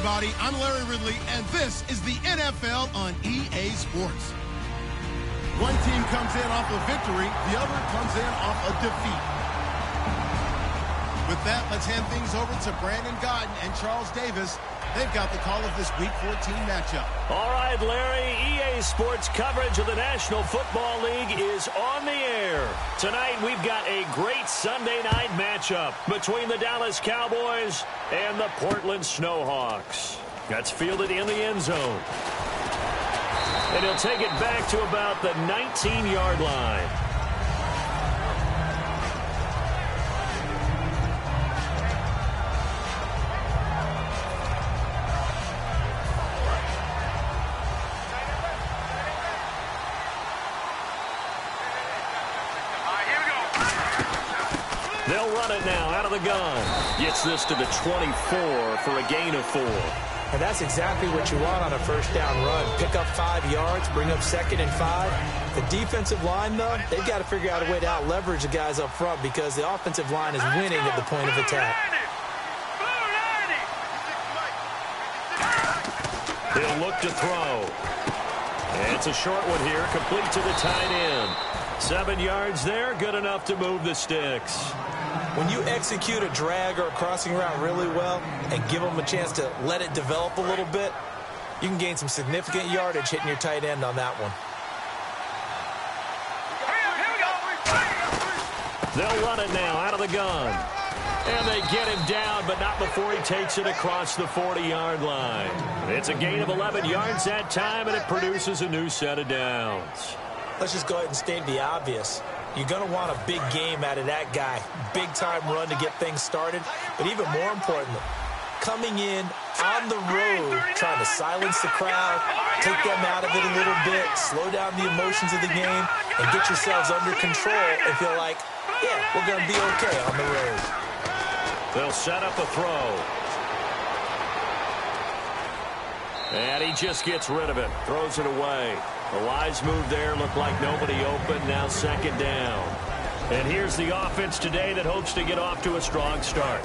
everybody. I'm Larry Ridley, and this is the NFL on EA Sports. One team comes in off a victory, the other comes in off a defeat. With that, let's hand things over to Brandon Godden and Charles Davis. They've got the call of this Week 14 matchup. All right, Larry, EA Sports coverage of the National Football League is on the air. Tonight, we've got a great Sunday night matchup between the Dallas Cowboys and the Portland Snowhawks. That's fielded in the end zone. And he'll take it back to about the 19-yard line. They'll run it now out of the gun. Gets this to the 24 for a gain of 4. And that's exactly what you want on a first down run. Pick up 5 yards, bring up 2nd and 5. The defensive line, though, they've got to figure out a way to out-leverage the guys up front because the offensive line is winning at the point of attack. He'll look to throw. And it's a short one here, complete to the tight end. 7 yards there, good enough to move the sticks. When you execute a drag or a crossing route really well and give them a chance to let it develop a little bit, you can gain some significant yardage hitting your tight end on that one. They'll run it now out of the gun. And they get him down, but not before he takes it across the 40-yard line. It's a gain of 11 yards that time, and it produces a new set of downs. Let's just go ahead and state the obvious. You're going to want a big game out of that guy. Big-time run to get things started. But even more importantly, coming in on the road, trying to silence the crowd, take them out of it a little bit, slow down the emotions of the game, and get yourselves under control and feel like, yeah, we're going to be okay on the road. They'll set up a throw. And he just gets rid of it, throws it away. The wise move there, looked like nobody open, now 2nd down. And here's the offense today that hopes to get off to a strong start.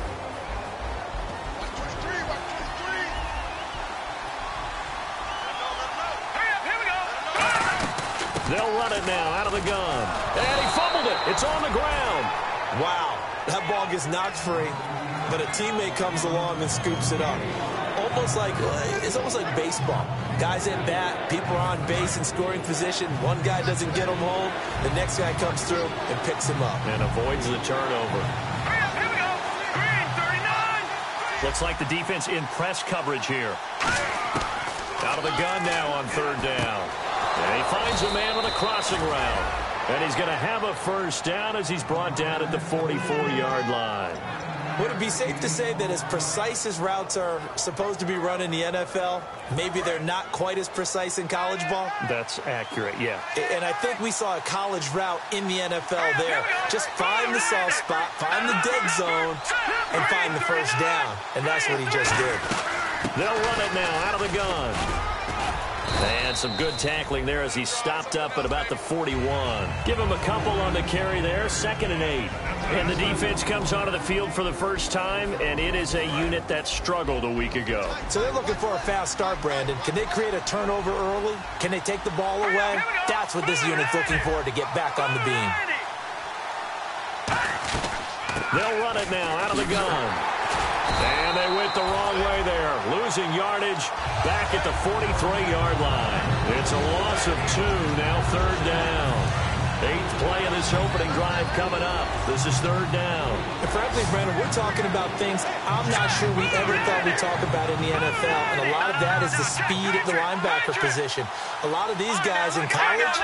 They'll run it now out of the gun. And he fumbled it. It's on the ground. Wow, that ball gets knocked free, but a teammate comes along and scoops it up. It's almost like baseball. Guys at bat, people are on base in scoring position. One guy doesn't get him home. The next guy comes through and picks him up. And avoids the turnover. Looks like the defense in press coverage here. Out of the gun now on 3rd down. And he finds a man on a crossing route. And he's going to have a first down as he's brought down at the 44-yard line. Would it be safe to say that as precise as routes are supposed to be run in the NFL, maybe they're not quite as precise in college ball? That's accurate, yeah. And I think we saw a college route in the NFL there. Just find the soft spot, find the dead zone, and find the first down. And that's what he just did. They'll run it now out of the gun. And some good tackling there as he stopped up at about the 41. Give him a couple on the carry there, 2nd and 8. And the defense comes onto the field for the first time, and it is a unit that struggled a week ago. So they're looking for a fast start, Brandon. Can they create a turnover early? Can they take the ball away? That's what this unit's looking for to get back on the beam. They'll run it now out of the gun. And they went the wrong way there, losing yardage back at the 43-yard line. It's a loss of 2, now 3rd down. 8th play of this opening drive coming up. This is 3rd down. And frankly, Brandon, we're talking about things I'm not sure we ever thought we'd talk about in the NFL, and a lot of that is the speed at the linebacker position. A lot of these guys in college,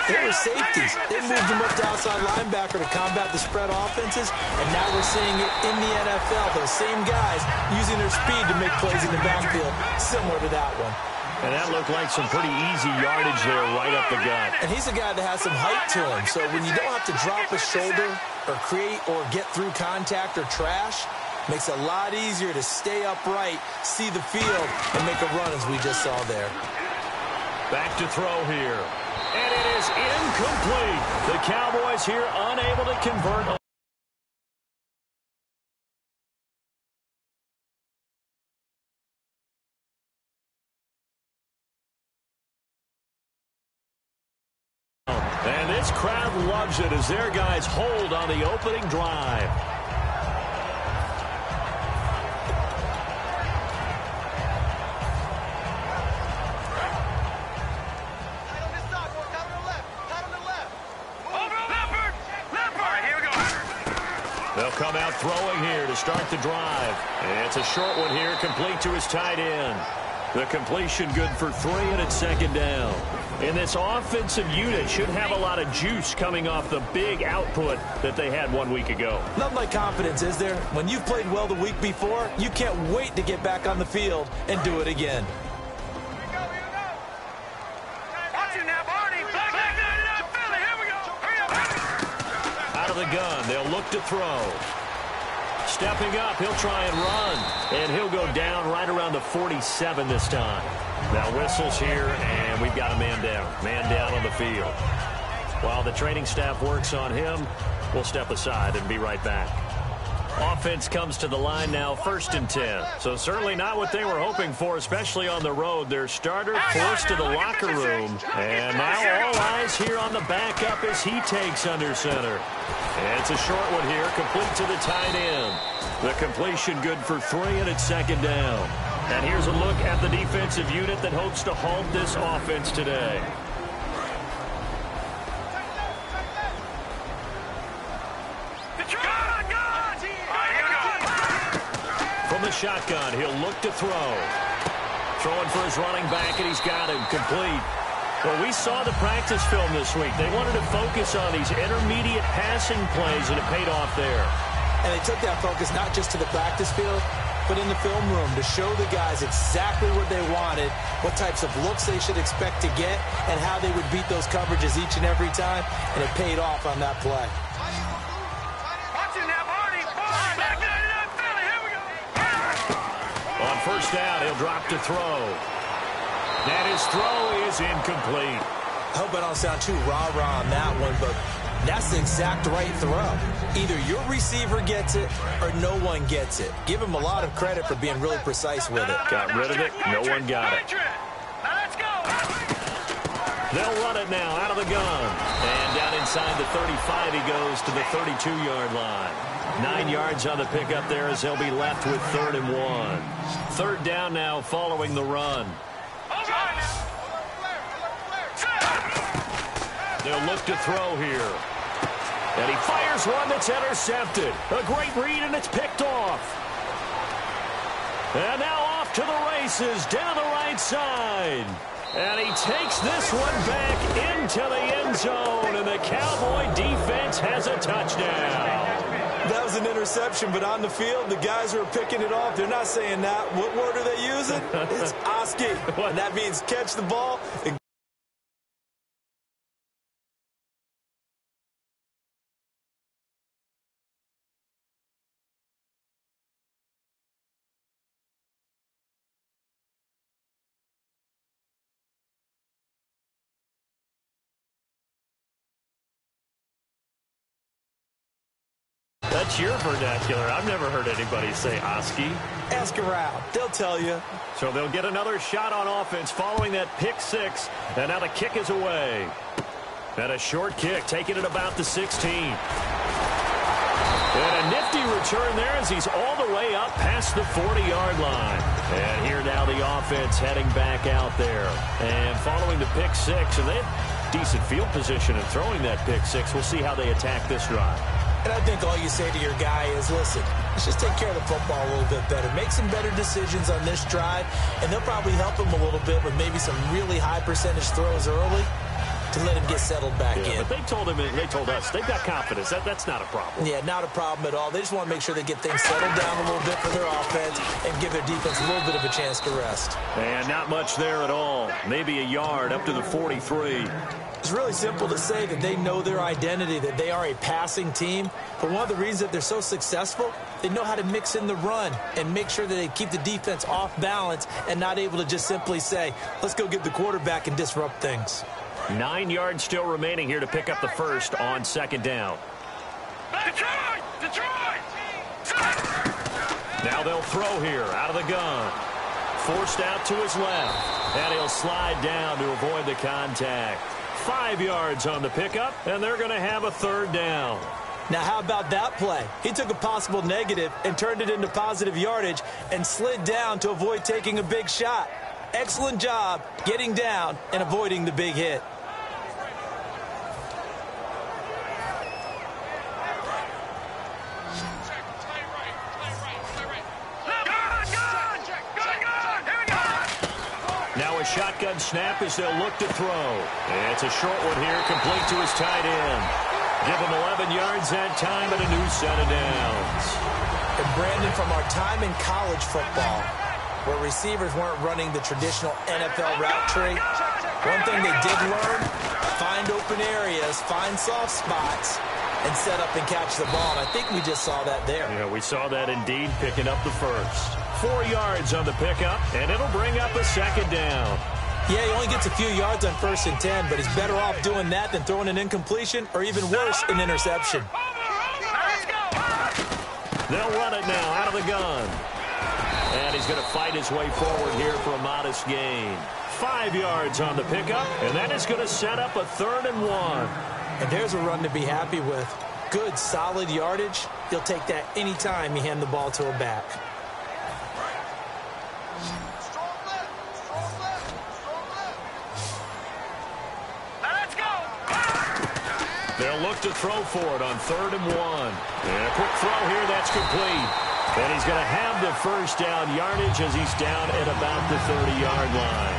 they were safeties. They moved them up to outside linebacker to combat the spread offenses, and now we're seeing it in the NFL. Those same guys using their speed to make plays in the backfield, similar to that one. And that looked like some pretty easy yardage there right up the gut. And he's a guy that has some height to him, so when you don't have to drop a shoulder or create or get through contact or trash, makes it a lot easier to stay upright, see the field, and make a run as we just saw there. Back to throw here. And it is incomplete. The Cowboys here unable to convert. crowd loves it as their guys hold on the opening drive. They'll come out throwing here to start the drive. And it's a short one here, complete to his tight end. The completion good for 3, and it's second down. And this offensive unit should have a lot of juice coming off the big output that they had 1 week ago. Nothing like confidence, is there? When you've played well the week before, you can't wait to get back on the field and do it again. Out of the gun, they'll look to throw. Stepping up, he'll try and run. And he'll go down right around the 47 this time. Now whistles here, and we've got a man down. Man down on the field. While the training staff works on him, we'll step aside and be right back. Offense comes to the line now, 1st and 10. So certainly not what they were hoping for, especially on the road. Their starter forced to the locker room. And now all eyes here on the backup as he takes under center. And it's a short one here, complete to the tight end. The completion good for 3, and it's second down. And here's a look at the defensive unit that hopes to halt this offense today. From the shotgun, he'll look to throw. Throwing for his running back, and he's got him complete. Well, we saw the practice film this week. They wanted to focus on these intermediate passing plays, and it paid off there. And they took that focus not just to the practice field, but in the film room to show the guys exactly what they wanted, what types of looks they should expect to get, and how they would beat those coverages each and every time, and it paid off on that play. On first down, he'll drop to throw. And his throw is incomplete. I hope I don't sound too rah-rah on that one, but that's the exact right throw. Either your receiver gets it or no one gets it. Give him a lot of credit for being really precise with it. Got rid of it. No one got it. They'll run it now out of the gun. And down inside the 35, he goes to the 32-yard line. 9 yards on the pickup there as they'll be left with 3rd and 1. Third down now following the run. They'll look to throw here. And he fires one that's intercepted. A great read, and it's picked off. And now off to the races down the right side. And he takes this one back into the end zone, and the Cowboy defense has a touchdown. That was an interception, but on the field, the guys who are picking it off, they're not saying that. What word are they using? It's Oski. And that means catch the ball and That's your vernacular. I've never heard anybody say Oski. ask around. They'll tell you. So they'll get another shot on offense following that pick 6. And now the kick is away. And a short kick, taking it about the 16. And a nifty return there as he's all the way up past the 40-yard line. And here now the offense heading back out there. And following the pick 6, and they have decent field position in throwing that pick 6. We'll see how they attack this drive. And I think all you say to your guy is, listen, let's just take care of the football a little bit better. Make some better decisions on this drive, and they'll probably help him a little bit with maybe some really high percentage throws early to let him get settled back in. But they told him, they told us, they've got confidence. That's not a problem. Yeah, not a problem at all. They just want to make sure they get things settled down a little bit for their offense and give their defense a little bit of a chance to rest. And not much there at all. Maybe a yard up to the 43. It's really simple to say that they know their identity, that they are a passing team. But one of the reasons that they're so successful, they know how to mix in the run and make sure that they keep the defense off balance and not able to just simply say, let's go get the quarterback and disrupt things. 9 yards still remaining here to pick up the first on second down. Detroit! Now they'll throw here out of the gun. Forced out to his left. And he'll slide down to avoid the contact. 5 yards on the pickup, and they're going to have a third down. Now, how about that play? He took a possible negative and turned it into positive yardage and slid down to avoid taking a big shot. Excellent job getting down and avoiding the big hit. Now a shotgun snap as they'll look to throw. And it's a short one here, complete to his tight end. Give him 11 yards that time and a new set of downs. And Brandon, from our time in college football, where receivers weren't running the traditional NFL route tree, one thing they did learn, find open areas, find soft spots, and set up and catch the ball. And I think we just saw that there. Yeah, we saw that indeed, picking up the first. 4 yards on the pickup, and it'll bring up a second down. Yeah, he only gets a few yards on 1st and 10, but he's better off doing that than throwing an incompletion or even worse, an interception. They'll run it now out of the gun. And he's going to fight his way forward here for a modest gain. 5 yards on the pickup, and that is going to set up a 3rd and 1. And there's a run to be happy with. Good, solid yardage. He'll take that any time you hand the ball to a back. They'll look to throw for it on 3rd and 1. And a quick throw here, that's complete. And he's going to have the first down yardage as he's down at about the 30-yard line.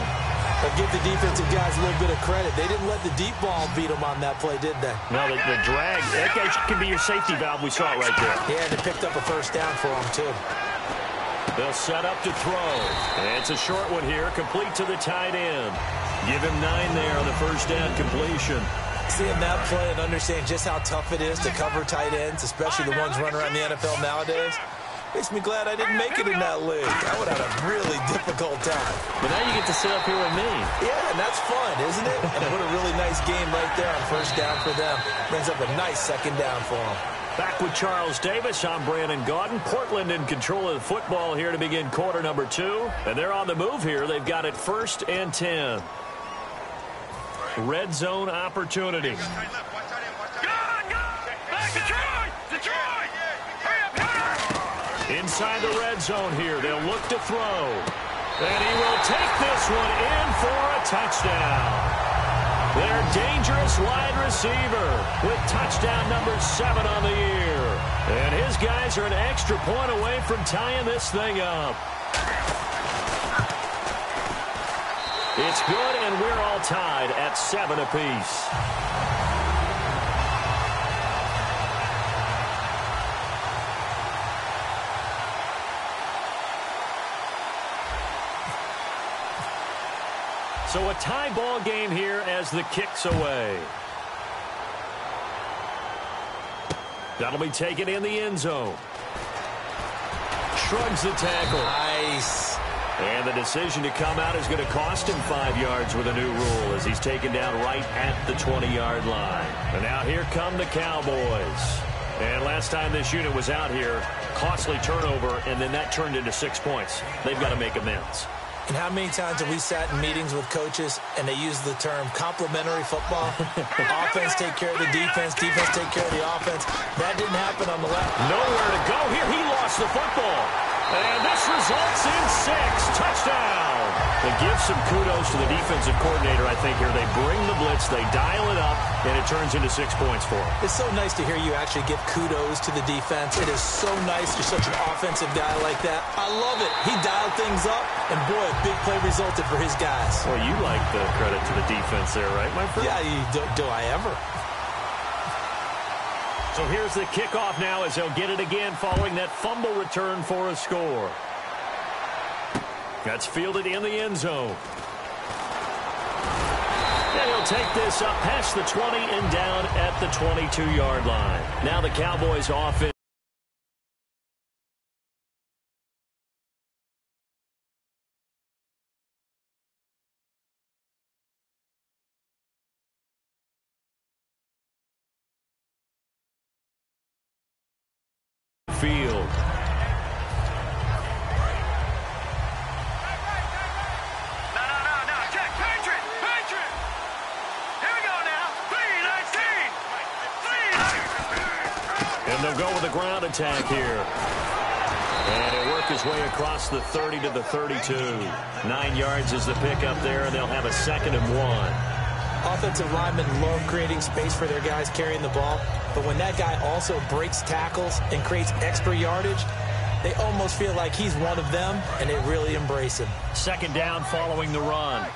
But give the defensive guys a little bit of credit. They didn't let the deep ball beat them on that play, did they? No, the drag, that can be your safety valve. We saw it right there. Yeah, and they picked up a first down for him, too. They'll set up to throw. And it's a short one here, complete to the tight end. Give him 9 there on the first down completion. Seeing that play and understanding just how tough it is to cover tight ends, especially the ones running around the NFL nowadays, makes me glad I didn't make it in that league. I would have had a really difficult time. But now you get to sit up here with me. Yeah, and that's fun, isn't it? And what a really nice game right there on first down for them. Brings up a nice second down for them. Back with Charles Davis, I'm Brandon Gaudin. Portland in control of the football here to begin quarter number 2. And they're on the move here. They've got it 1st and 10. Red zone opportunity. Inside the red zone here, they'll look to throw. And he will take this one in for a touchdown. Their dangerous wide receiver with touchdown number 7 on the year. And his guys are an extra point away from tying this thing up. It's good, and we're all tied at 7 apiece. So a tie ball game here as the kick's away. That'll be taken in the end zone. Shrugs the tackle. Nice. And the decision to come out is going to cost him 5 yards with a new rule as he's taken down right at the 20-yard line. And now here come the Cowboys. And last time this unit was out here, costly turnover, and then that turned into 6 points. They've got to make amends. And how many times have we sat in meetings with coaches and they use the term complementary football? Offense take care of the defense, defense take care of the offense. That didn't happen on the left. Nowhere to go here. He lost the football. And this results in 6. Touchdown. They give some kudos to the defensive coordinator, I think, here. They bring the blitz, they dial it up, and it turns into 6 points for them. It's so nice to hear you actually give kudos to the defense. It is so nice. You're such an offensive guy like that. I love it. He dialed things up, and boy, a big play resulted for his guys. Well, you like the credit to the defense there, right, my friend? Yeah, do I ever? So here's the kickoff now as they'll get it again following that fumble return for a score. That's fielded in the end zone. And he'll take this up past the 20 and down at the 22-yard line. Now the Cowboys offense. Field. No. Check. Patriot. Here we go And they'll go with a ground attack here. And he'll work his way across the 30 to the 32. 9 yards is the pickup there, and they'll have a 2nd and 1. Offensive linemen love creating space for their guys carrying the ball, but when that guy also breaks tackles and creates extra yardage, they almost feel like he's one of them, and they really embrace him. 2nd down following the run.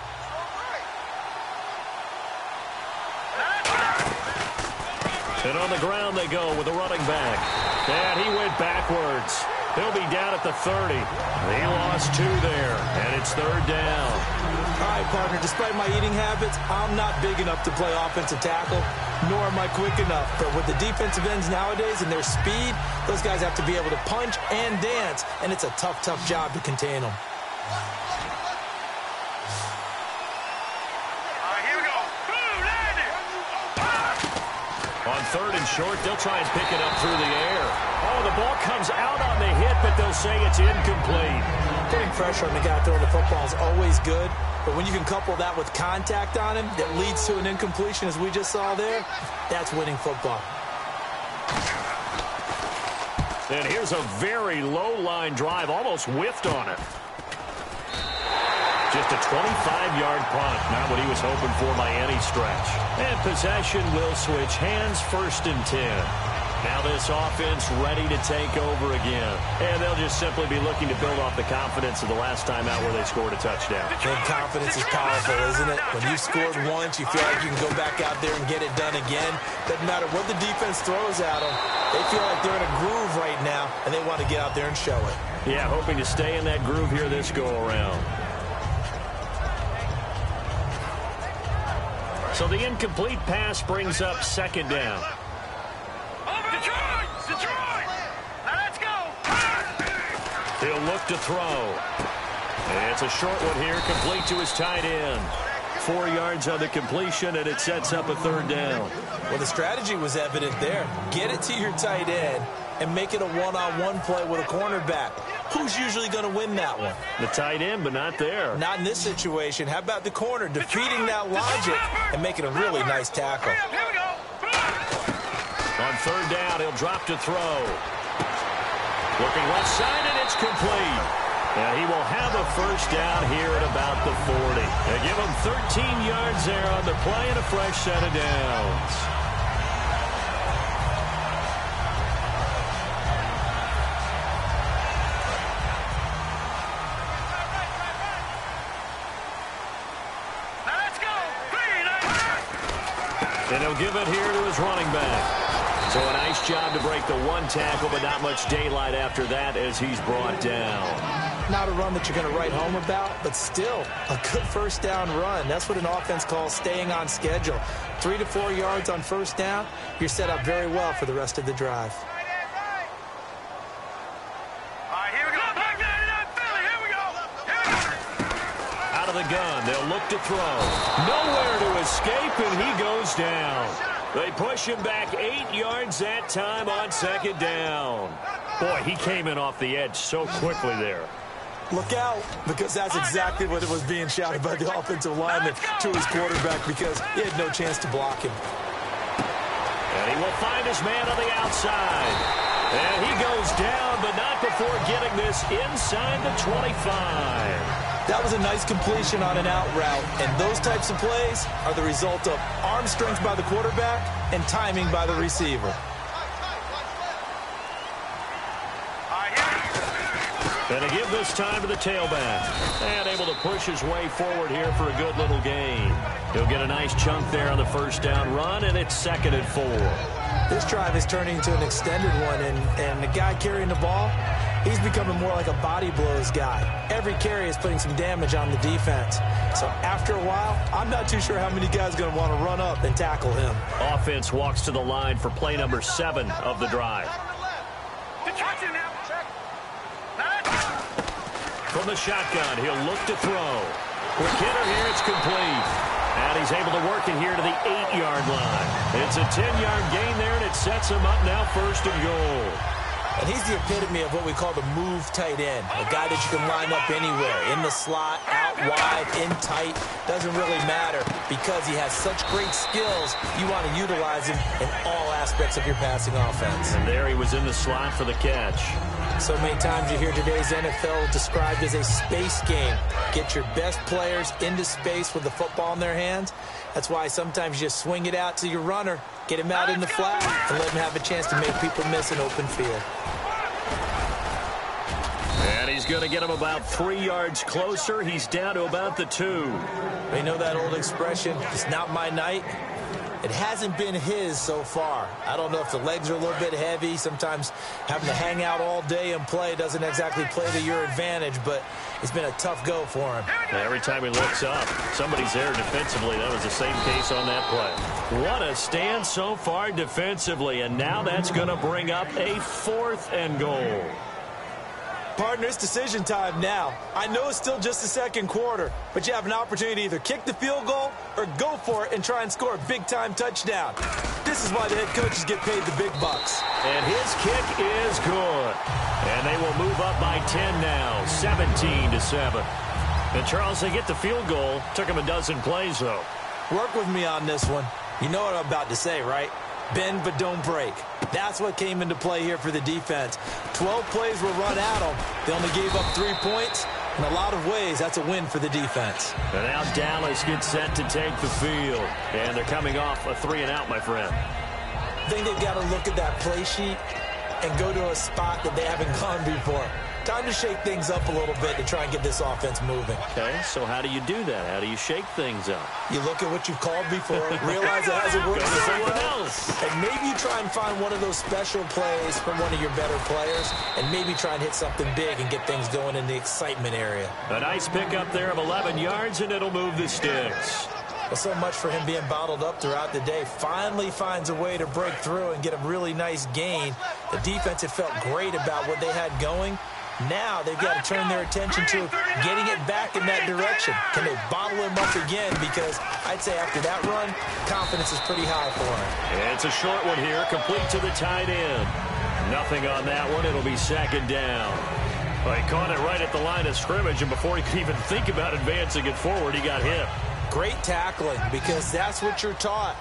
And on the ground they go with a running back. And he went backwards. He'll be down at the 30. He lost 2 there, and it's 3rd down. All right, partner, despite my eating habits, I'm not big enough to play offensive tackle, nor am I quick enough. But with the defensive ends nowadays and their speed, those guys have to be able to punch and dance, and it's a tough, tough job to contain them. On 3rd and short, they'll try and pick it up through the air. Oh, the ball comes out on the hit, but they'll say it's incomplete. Putting pressure on the guy throwing the football is always good, but when you can couple that with contact on him that leads to an incompletion, as we just saw there, that's winning football. And here's a very low-line drive, almost whiffed on it. Just a 25-yard punt, not what he was hoping for by any stretch. And possession will switch hands, 1st and 10. Now this offense ready to take over again. And they'll just simply be looking to build off the confidence of the last time out where they scored a touchdown. And confidence is powerful, isn't it? When you've scored once, you feel like you can go back out there and get it done again. Doesn't matter what the defense throws at them. They feel like they're in a groove right now, and they want to get out there and show it. Yeah, hoping to stay in that groove here this go-around. So the incomplete pass brings up 2nd down. Detroit! Let's go! He'll look to throw. And it's a short one here, complete to his tight end. 4 yards on the completion, and it sets up a 3rd down. Well, the strategy was evident there. Get it to your tight end and make it a one-on-one play with a cornerback. Who's usually going to win that one? The tight end, but not there. Not in this situation. How about the corner defeating that logic and making a really nice tackle? Here we go! On 3rd down, he'll drop to throw. Looking left side, and it's complete. And he will have a 1st down here at about the 40. They give him 13 yards there on the play and a fresh set of downs. And he'll give it here to his running back. So a nice job to break the 1 tackle, but not much daylight after that as he's brought down. Not a run that you're going to write home about, but still a good 1st down run. That's what an offense calls staying on schedule. 3 to 4 yards on 1st down, you're set up very well for the rest of the drive. Out of the gun, they'll look to throw. Nowhere to escape, and he goes down. They push him back 8 yards that time on 2nd down. Boy, he came in off the edge so quickly there. Look out, because that's exactly what it was being shouted by the offensive lineman to his quarterback, because he had no chance to block him. And he will find his man on the outside. And he goes down, but not before getting this inside the 25. That was a nice completion on an out route, and those types of plays are the result of arm strength by the quarterback and timing by the receiver. And to give this time to the tailback. And able to push his way forward here for a good little gain. He'll get a nice chunk there on the 1st down run, and it's 2nd and 4. This drive is turning into an extended one, and the guy carrying the ball, he's becoming more like a body blows guy. Every carry is putting some damage on the defense. So after a while, I'm not too sure how many guys are going to want to run up and tackle him. Offense walks to the line for play number 7 of the drive. From the shotgun, he'll look to throw. With Kidder here, it's complete. And he's able to work it here to the 8-yard line. It's a 10-yard gain there, and it sets him up now 1st and goal. And he's the epitome of what we call the move tight end, a guy that you can line up anywhere, in the slot, out wide, in tight, doesn't really matter because he has such great skills. You want to utilize him in all aspects of your passing offense. And there he was in the slot for the catch. So many times you hear today's NFL described as a space game. Get your best players into space with the football in their hands. That's why sometimes you just swing it out to your runner, get him out in the flat, and let him have a chance to make people miss an open field. And he's going to get him about 3 yards closer. He's down to about the 2. You know that old expression, it's not my night? It hasn't been his so far. I don't know if the legs are a little bit heavy. Sometimes having to hang out all day and play doesn't exactly play to your advantage, but it's been a tough go for him. And every time he looks up, somebody's there defensively. That was the same case on that play. What a stand so far defensively, and now that's going to bring up a 4th and goal. Partner, it's decision time now. I know it's still just the second quarter, but you have an opportunity to either kick the field goal or go for it and try and score a big-time touchdown. This is why the head coaches get paid the big bucks. And his kick is good. And they will move up by 10 now, 17-7. And Charles, they get the field goal. Took him a dozen plays, though. Work with me on this one. You know what I'm about to say, right? Bend but don't break. That's what came into play here for the defense. 12 plays were run at them. They only gave up 3 points. In a lot of ways, that's a win for the defense. And now Dallas gets set to take the field. And they're coming off a 3-and-out, my friend. I think they've got to look at that play sheet and go to a spot that they haven't gone before. Time to shake things up a little bit to try and get this offense moving. Okay, so how do you do that? How do you shake things up? You look at what you've called before, realize it hasn't worked Go to so someone well, else. and maybe you try and find one of those special plays from one of your better players, and maybe try and hit something big and get things going in the excitement area. A nice pickup there of 11 yards, and it'll move the sticks. Well, so much for him being bottled up throughout the day. Finally finds a way to break through and get a really nice gain. The defense had felt great about what they had going. Now they've got to turn their attention to getting it back in that direction. Can they bottle him up again? Because I'd say after that run, confidence is pretty high for him. It's a short one here, complete to the tight end. Nothing on that one. It'll be 2nd down. Well, he caught it right at the line of scrimmage, and before he could even think about advancing it forward, he got hit. Great tackling, because that's what you're taught.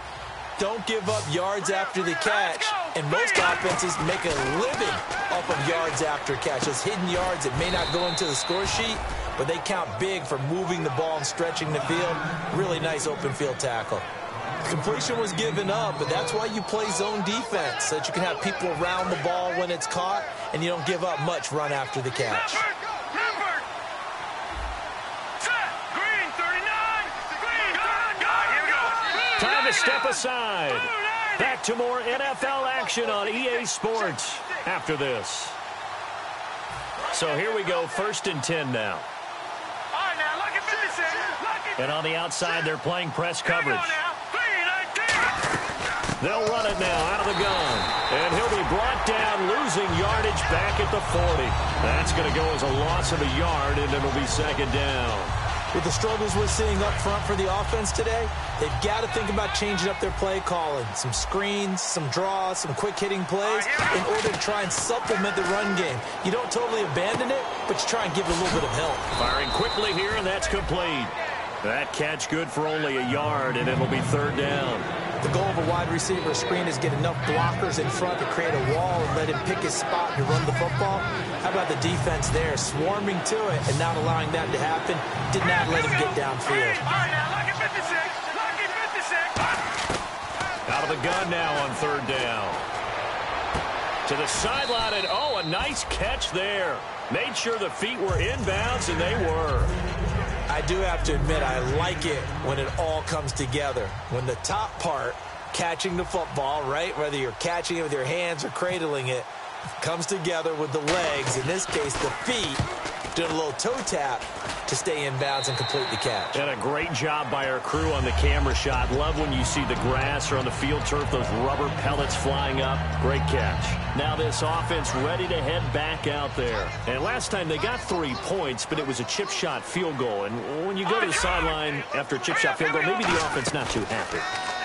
Don't give up yards after the catch. And most offenses make a living off of yards after catch. Those hidden yards that may not go into the score sheet, but they count big for moving the ball and stretching the field. Really nice open field tackle. Completion was given up, but that's why you play zone defense, so that you can have people around the ball when it's caught, and you don't give up much run after the catch. Time to step aside. Back to more NFL action on EA Sports after this. So here we go, 1st and 10 now. And on the outside, they're playing press coverage. They'll run it now out of the gun. And he'll be brought down, losing yardage back at the 40. That's going to go as a loss of a yard, and it'll be 2nd down. With the struggles we're seeing up front for the offense today, they've got to think about changing up their play calling. Some screens, some draws, some quick-hitting plays in order to try and supplement the run game. You don't totally abandon it, but you try and give it a little bit of help. Firing quickly here, and that's complete. That catch good for only a yard, and it'll be 3rd down. The goal of a wide receiver screen is get enough blockers in front to create a wall and let him pick his spot to run the football. How about the defense there, swarming to it and not allowing that to happen? Did not let him get downfield. Out of the gun now on 3rd down. To the sideline, and oh, a nice catch there. Made sure the feet were inbounds, and they were. I do have to admit, I like it when it all comes together. When the top part, catching the football, right, whether you're catching it with your hands or cradling it, comes together with the legs, in this case the feet, doing a little toe tap to stay in bounds and complete the catch. And a great job by our crew on the camera shot. Love when you see the grass or on the field turf, those rubber pellets flying up. Great catch. Now this offense ready to head back out there. And last time they got 3 points, but it was a chip shot field goal. And when you go to the sideline after a chip shot field goal, maybe the offense not too happy.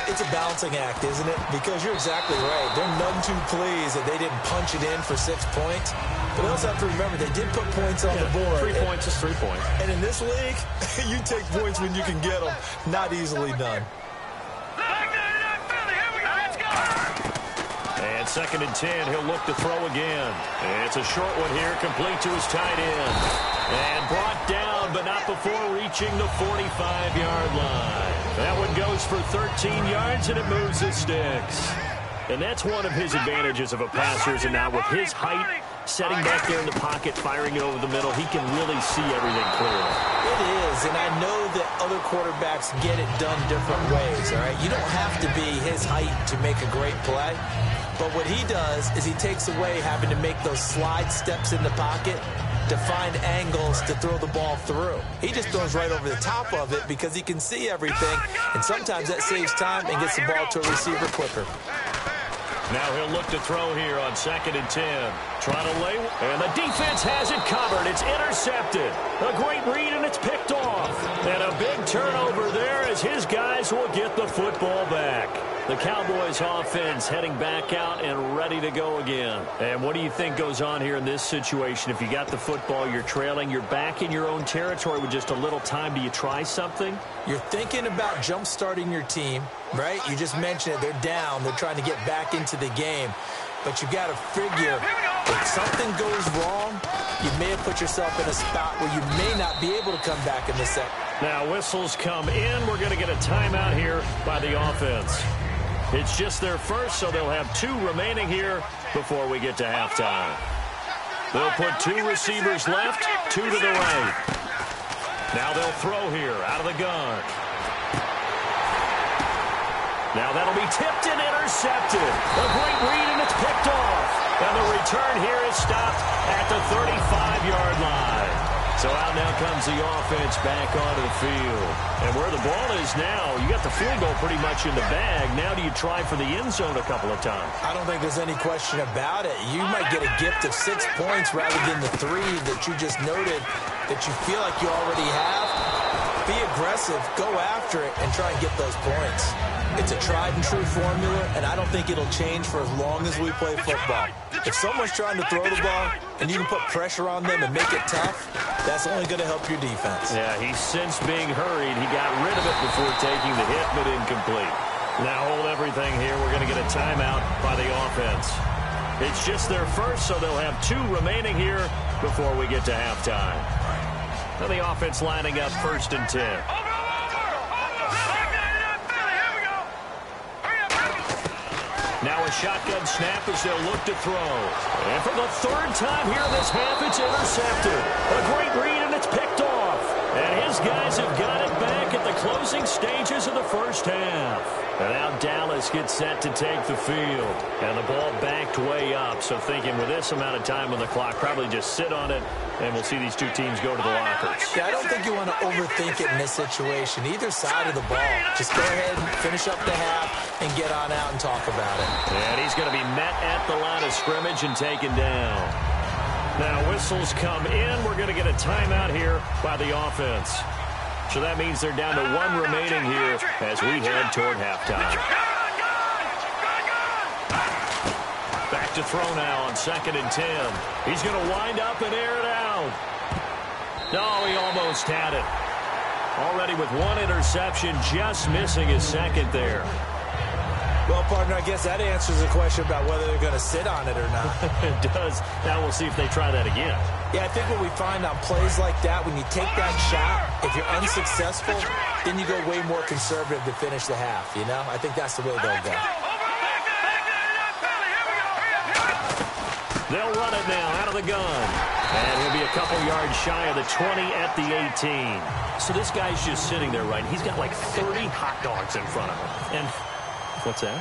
It's a balancing act, isn't it? Because you're exactly right. They're none too pleased that they didn't punch it in for 6 points. But they also have to remember they did put points on the board. 3 points is 3 points. And in this league, you take points when you can get them. Not easily done. And 2nd and 10, he'll look to throw again. And it's a short one here, complete to his tight end. And brought down, but not before reaching the 45-yard line. That one goes for 13 yards, and it moves the sticks. And that's one of his advantages of a passer, is now with his height, setting back there in the pocket, firing it over the middle, he can really see everything clearly. It is, and I know that other quarterbacks get it done different ways, all right? You don't have to be his height to make a great play. But what he does is he takes away having to make those slide steps in the pocket to find angles to throw the ball through. He just throws right over the top of it because he can see everything, and sometimes that saves time and gets the ball to a receiver quicker. Now he'll look to throw here on 2nd and 10. Trying to lay, and the defense has it covered. It's intercepted. A great read, and it's picked off. And a big turnover there as his guys will get the football back. The Cowboys offense heading back out and ready to go again. And what do you think goes on here in this situation? If you got the football, you're trailing, you're back in your own territory with just a little time. Do you try something? You're thinking about jump-starting your team, right? You just mentioned it. They're down. They're trying to get back into the game. But you got to figure if something goes wrong, you may have put yourself in a spot where you may not be able to come back in the second. Now whistles come in. We're going to get a timeout here by the offense. It's just their first, so they'll have 2 remaining here before we get to halftime. They'll put 2 receivers left, 2 to the right. Now they'll throw here out of the gun. Now that'll be tipped and intercepted. A great read, and it's picked off. And the return here is stopped at the 35-yard line. So out now comes the offense back onto the field. And where the ball is now, you got the field goal pretty much in the bag. Now do you try for the end zone a couple of times? I don't think there's any question about it. You might get a gift of 6 points rather than the 3 that you just noted that you feel like you already have. Be aggressive, go after it, and try and get those points. It's a tried-and-true formula, and I don't think it'll change for as long as we play football. If someone's trying to throw the ball and you can put pressure on them and make it tough, that's only going to help your defense. Yeah, he sensed being hurried. He got rid of it before taking the hit, but incomplete. Now hold everything here. We're going to get a timeout by the offense. It's just their first, so they'll have 2 remaining here before we get to halftime. Now the offense lining up 1st and 10. Now a shotgun snap as they'll look to throw. And for the 3rd time here in this half, it's intercepted. A great read, and it's picked off. And his guys have got it back at the closing stages of the first half. And now Dallas gets set to take the field. And the ball backed way up. So thinking with this amount of time on the clock, probably just sit on it, and we'll see these 2 teams go to the lockers. Yeah, I don't think you want to overthink it in this situation. Either side of the ball. Just go ahead and finish up the half and get on out and talk about it. And he's going to be met at the line of scrimmage and taken down. Now whistles come in. We're going to get a timeout here by the offense. So that means they're down to 1 remaining here as we head toward halftime. Back to throw now on 2nd and 10. He's going to wind up and air it out. No, he almost had it. Already with 1 interception, just missing his 2nd there. Well, partner, I guess that answers the question about whether they're going to sit on it or not. It does. Now we'll see if they try that again. Yeah, I think what we find on plays like that, when you take that shot, if you're unsuccessful, then you go way more conservative to finish the half, you know? I think that's the way they'll go. They'll run it now out of the gun. And he'll be a couple yards shy of the 20 at the 18. So this guy's just sitting there, right? He's got like 30 hot dogs in front of him. And what's that?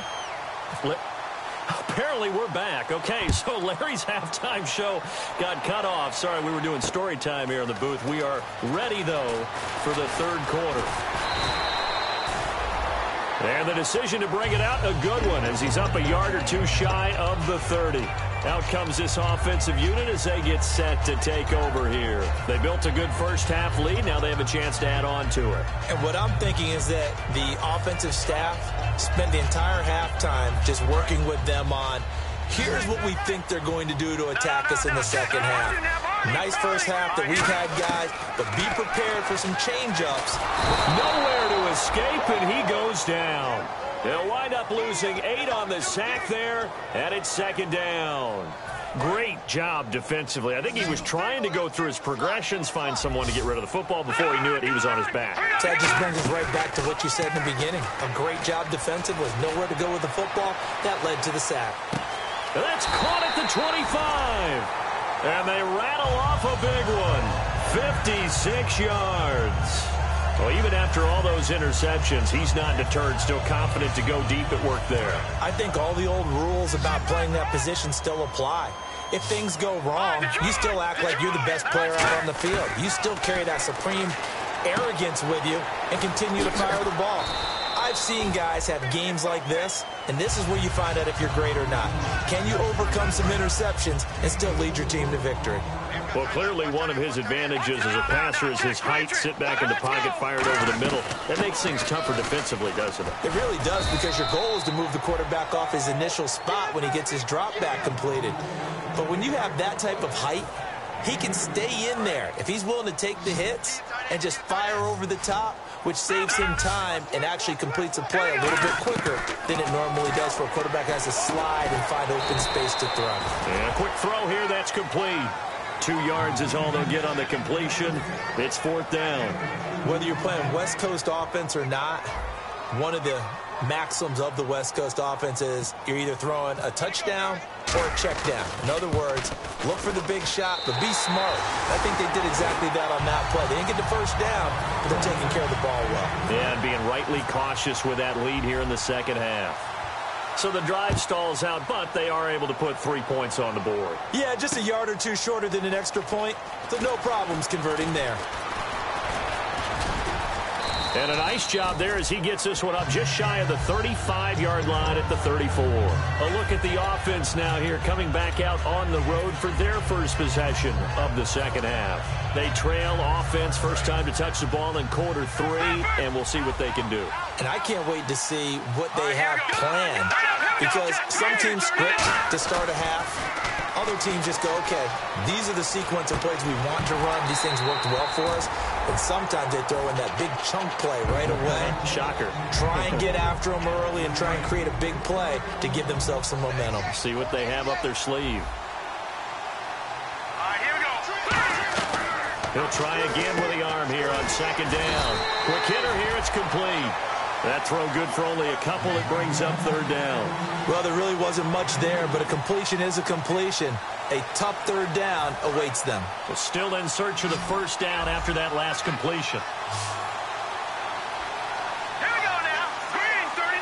Apparently we're back. Okay, so Larry's halftime show got cut off. Sorry, we were doing story time here in the booth. We are ready, though, for the 3rd quarter. And the decision to bring it out, a good one, as he's up a yard or 2 shy of the 30. Out comes this offensive unit as they get set to take over here. They built a good first half lead. Now they have a chance to add on to it. And what I'm thinking is that the offensive staff spent the entire halftime just working with them on, here's what we think they're going to do to attack us in the second half. Nice first half that we've had, guys, but be prepared for some change-ups. Nowhere to escape, and he goes down. They'll wind up losing 8 on the sack there, and it's second down. Great job defensively. I think he was trying to go through his progressions, find someone to get rid of the football. Before he knew it, he was on his back. That just brings us right back to what you said in the beginning. A great job defensively. Nowhere to go with the football. That led to the sack. And that's caught at the 25. And they rattle off a big one. 56 yards. Well, even after all those interceptions, he's not deterred, still confident to go deep at work there. I think all the old rules about playing that position still apply. If things go wrong, you still act like you're the best player out on the field. You still carry that supreme arrogance with you and continue to fire the ball. I've seen guys have games like this, and this is where you find out if you're great or not. Can you overcome some interceptions and still lead your team to victory? Well, clearly one of his advantages as a passer is his height, sit back in the pocket, fired over the middle. That makes things tougher defensively, doesn't it? It really does, because your goal is to move the quarterback off his initial spot when he gets his drop back completed. But when you have that type of height, he can stay in there if he's willing to take the hits and just fire over the top, which saves him time and actually completes a play a little bit quicker than it normally does for a quarterback who has to slide and find open space to throw. And a quick throw here, that's complete. 2 yards is all they'll get on the completion. It's fourth down. Whether you're playing West Coast offense or not, one of the maxims of the West Coast offense is you're either throwing a touchdown or a check down. In other words, look for the big shot, but be smart. I think they did exactly that on that play. They didn't get the first down, but they're taking care of the ball well. Yeah, and being rightly cautious with that lead here in the second half. So the drive stalls out, but they are able to put 3 points on the board. Yeah, just a yard or two shorter than an extra point, so no problems converting there. And a nice job there as he gets this one up just shy of the 35-yard line at the 34. A look at the offense now here, coming back out on the road for their first possession of the second half. They trail offense, first time to touch the ball in quarter 3, and we'll see what they can do. And I can't wait to see what they have planned, because some teams script to start a half. Other teams just go, okay, these are the sequence of plays we want to run. These things worked well for us. And sometimes they throw in that big chunk play right away. Shocker. Try and get after them early and try and create a big play to give themselves some momentum. See what they have up their sleeve. All right, here we go. He'll try again with the arm here on second down. Quick hitter here, it's complete. That throw good for only a couple. It brings up third down. Well, there really wasn't much there, but a completion is a completion. A tough third down awaits them. Well, still in search of the first down after that last completion. Here we go now. Green 39.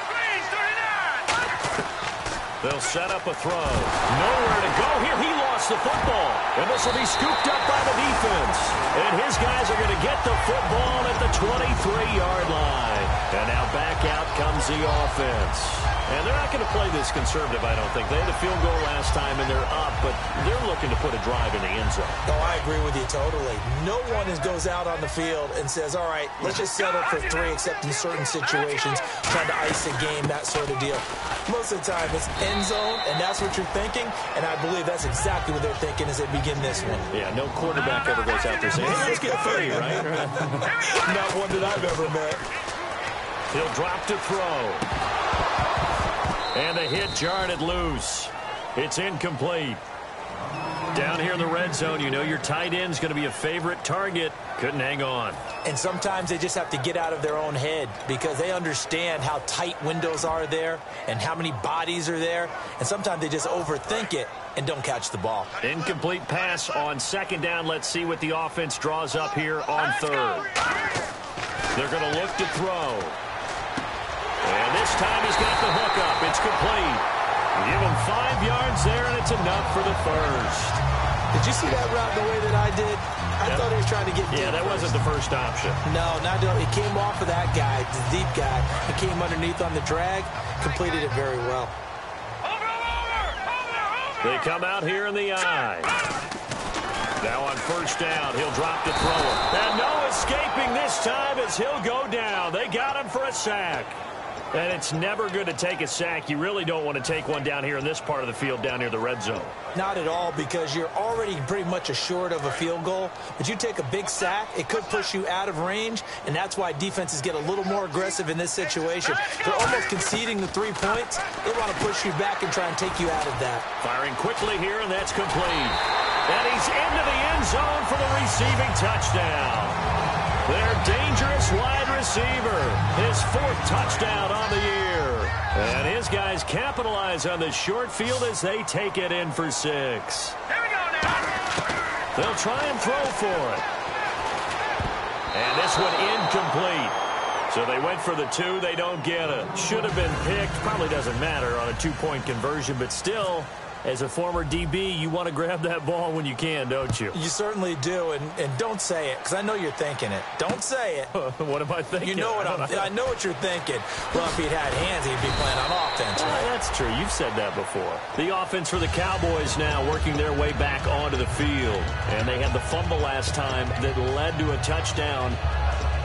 Green 39. They'll set up a throw. Nowhere to go here. He lost the football. And this will be scooped up by the defense. And his guys are going to get the football at the 23-yard line. And now back out comes the offense. And they're not going to play this conservative, I don't think. They had a field goal last time, and they're up, but they're looking to put a drive in the end zone. Oh, I agree with you totally. No one goes out on the field and says, all right, let's just settle for 3, except in certain situations, trying to ice a game, that sort of deal. Most of the time, it's end zone, and that's what you're thinking, and I believe that's exactly what they're thinking as they begin this one. Yeah, no quarterback ever goes out there saying, hey, let's get 30, right? Not one that I've ever met. He'll drop to throw. And the hit jarred it loose. It's incomplete. Down here in the red zone, you know your tight end's going to be a favorite target. Couldn't hang on. And sometimes they just have to get out of their own head, because they understand how tight windows are there and how many bodies are there. And sometimes they just overthink it and don't catch the ball. Incomplete pass on second down. Let's see what the offense draws up here on third. They're going to look to throw. And this time he's got the hook up. It's complete. Give him 5 yards there, and it's enough for the first. Did you see that route the way that I did? I thought he was trying to get deep. Yeah, that wasn't the first option. No, not doing. It came off of that guy, the deep guy. It came underneath on the drag, completed it very well. They come out here in the eye. Now on first down, he'll drop to throw it. And no escaping this time as he'll go down. They got him for a sack. And it's never good to take a sack. You really don't want to take one down here in this part of the field, down near the red zone. Not at all, because you're already pretty much assured of a field goal. But you take a big sack, it could push you out of range, and that's why defenses get a little more aggressive in this situation. They're almost conceding the 3 points. They want to push you back and try and take you out of that. Firing quickly here, and that's complete. And he's into the end zone for the receiving touchdown. Their dangerous wide receiver, his 4th touchdown on the year. And his guys capitalize on the short field as they take it in for 6. Here we go now. They'll try and throw for it. And this one incomplete. So they went for the 2. They don't get it. Should have been picked. Probably doesn't matter on a 2-point conversion, but still, as a former DB, you want to grab that ball when you can, don't you? You certainly do, and don't say it, because I know you're thinking it. Don't say it. What am I thinking? You know what I know what you're thinking. Well, if he'd had hands, he'd be playing on offense. Right? That's true. You've said that before. The offense for the Cowboys now working their way back onto the field. And they had the fumble last time that led to a touchdown.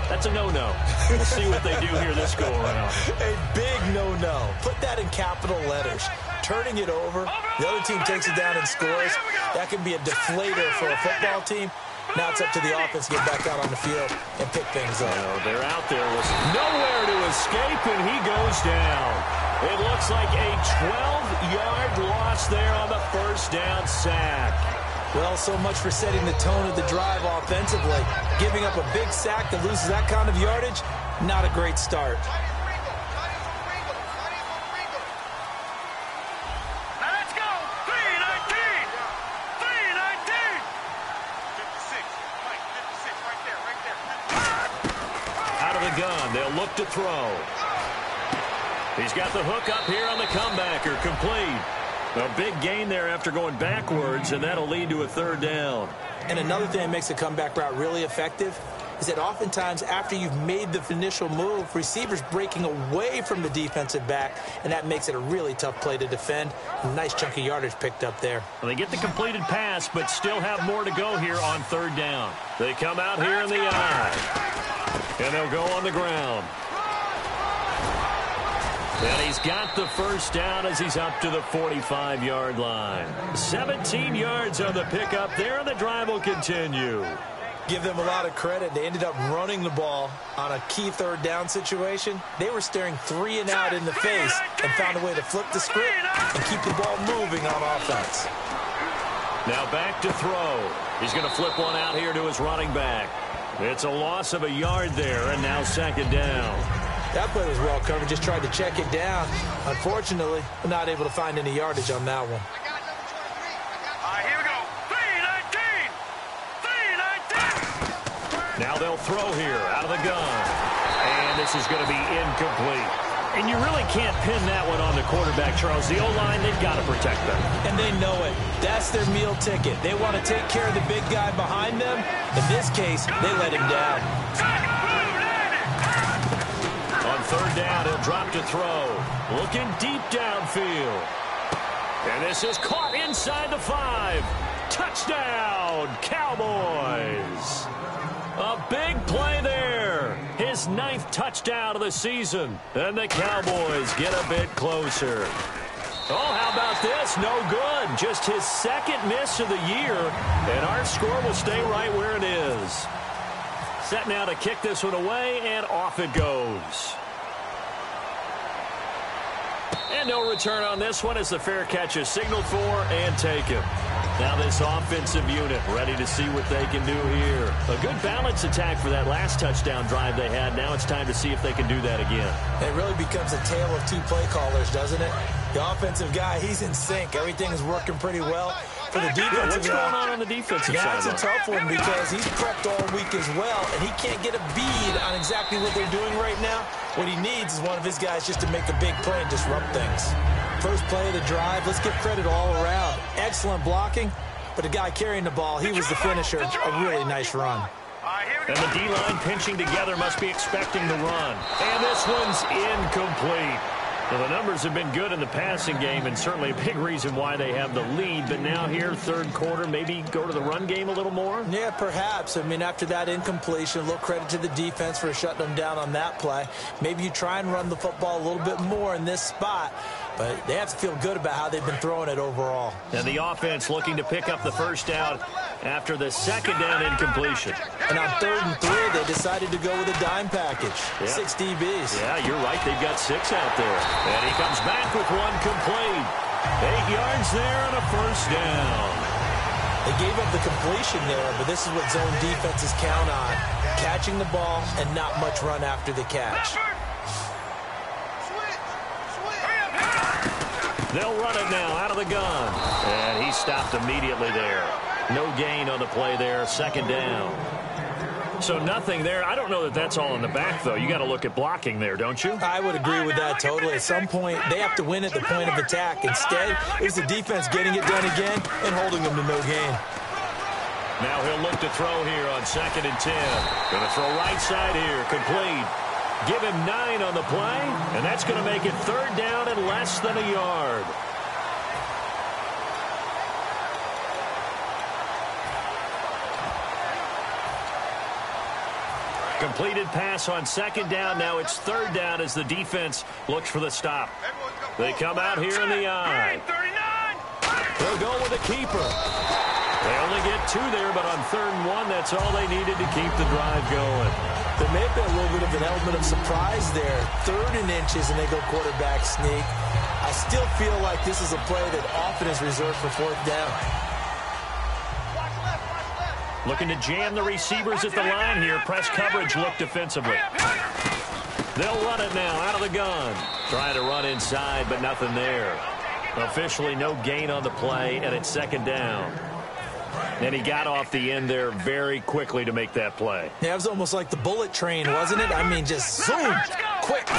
That's a no-no. We'll see what they do here this go-around. A big no-no. Put that in capital letters. Turning it over, the other team takes it down and scores. That can be a deflator for a football team. Now it's up to the offense to get back out on the field and pick things up. No, they're out there with nowhere to escape, and he goes down. It looks like a 12-yard loss there on the first down sack. Well, so much for setting the tone of the drive offensively. Giving up a big sack that loses that kind of yardage, not a great start. Now let's go. 319. 319. 56. Mike, 56 right there. Out of the gun, they'll look to throw. He's got the hook up here on the comebacker, complete. A big gain there after going backwards, and that'll lead to a 3rd down. And another thing that makes the comeback route really effective is that oftentimes after you've made the initial move, receivers breaking away from the defensive back, and that makes it a really tough play to defend. A nice chunk of yardage picked up there. Well, they get the completed pass, but still have more to go here on 3rd down. They come out here in the eye, and they'll go on the ground. And he's got the first down as he's up to the 45-yard line. 17 yards on the pickup there, and the drive will continue. Give them a lot of credit. They ended up running the ball on a key 3rd down situation. They were staring 3 and out in the face and found a way to flip the script and keep the ball moving on offense. Now back to throw. He's going to flip one out here to his running back. It's a loss of a yard there, and now 2nd down. That play was well covered. Just tried to check it down. Unfortunately, not able to find any yardage on that one. Here we go. 319. 319. Now they'll throw here out of the gun. And this is going to be incomplete. And you really can't pin that one on the quarterback, Charles. The O-line, they've got to protect them. And they know it. That's their meal ticket. They want to take care of the big guy behind them. In this case, they let him down. On 3rd down, he'll drop to throw. Looking deep downfield. And this is caught inside the 5. Touchdown, Cowboys. A big play there. His 9th touchdown of the season. And the Cowboys get a bit closer. Oh, how about this? No good. Just his 2nd miss of the year. And our score will stay right where it is. Set now to kick this one away, and off it goes. And no return on this one as the fair catch is signaled for and taken. Now this offensive unit ready to see what they can do here. A good balance attack for that last touchdown drive they had. Now it's time to see if they can do that again. It really becomes a tale of 2 play callers, doesn't it? The offensive guy, he's in sync. Everything is working pretty well. For the defensive what's going on the defensive side? That's a tough one because he's prepped all week as well, and he can't get a bead on exactly what they're doing right now. What he needs is one of his guys just to make a big play and disrupt things. First play of the drive, let's give credit all around. Excellent blocking, but the guy carrying the ball, he was the finisher. A really nice run. And the D-line pinching together must be expecting the run. And this one's incomplete. Well, the numbers have been good in the passing game, and certainly a big reason why they have the lead. But now here, third quarter, maybe go to the run game a little more? Yeah, perhaps. I mean, after that incompletion, a little credit to the defense for shutting them down on that play. Maybe you try and run the football a little bit more in this spot. But they have to feel good about how they've been throwing it overall. And the offense looking to pick up the first down after the second down incompletion. And on 3rd and 3, they decided to go with a dime package. Yeah. 6 DBs. Yeah, you're right. They've got 6 out there. And he comes back with one complete. 8 yards there and a first down. They gave up the completion there, but this is what zone defenses count on. Catching the ball and not much run after the catch. They'll run it now out of the gun. And he stopped immediately there. No gain on the play there. Second down. So nothing there. I don't know that that's all in the back, though. You got to look at blocking there, don't you? I would agree with that totally. At some point, they have to win at the point of attack. Instead, it was the defense getting it done again and holding them to no gain. Now he'll look to throw here on 2nd and 10. Going to throw right side here. Complete. Give him 9 on the play, and that's going to make it 3rd down and less than a yard. Completed pass on 2nd down. Now it's 3rd down as the defense looks for the stop. They come out here in the eye. They'll go with a keeper. They only get 2 there, but on 3rd and 1, that's all they needed to keep the drive going. There may have been a little bit of an element of surprise there. 3rd and inches, and they go quarterback sneak. I still feel like this is a play that often is reserved for 4th down. Looking to jam the receivers at the line here. Press coverage look defensively. They'll run it now out of the gun. Trying to run inside, but nothing there. Officially no gain on the play, and it's 2nd down. And he got off the end there very quickly to make that play. Yeah, it was almost like the bullet train, wasn't it? I mean, just zoom, quick,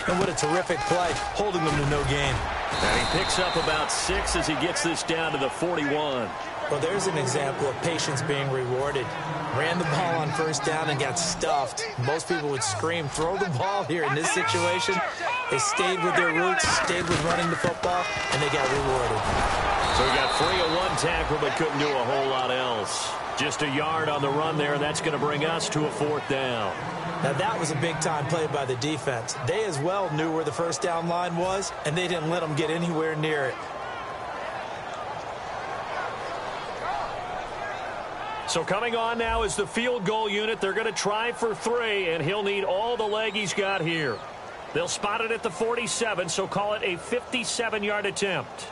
and what a terrific play, holding them to no gain. And he picks up about 6 as he gets this down to the 41. Well, there's an example of patience being rewarded. Ran the ball on 1st down and got stuffed. Most people would scream, throw the ball here. In this situation, they stayed with their roots, stayed with running the football, and they got rewarded. So he got free of 1 tackle, but couldn't do a whole lot else. Just a yard on the run there, and that's going to bring us to a 4th down. Now, that was a big-time play by the defense. They as well knew where the 1st down line was, and they didn't let them get anywhere near it. So coming on now is the field goal unit. They're going to try for 3, and he'll need all the leg he's got here. They'll spot it at the 47, so call it a 57-yard attempt.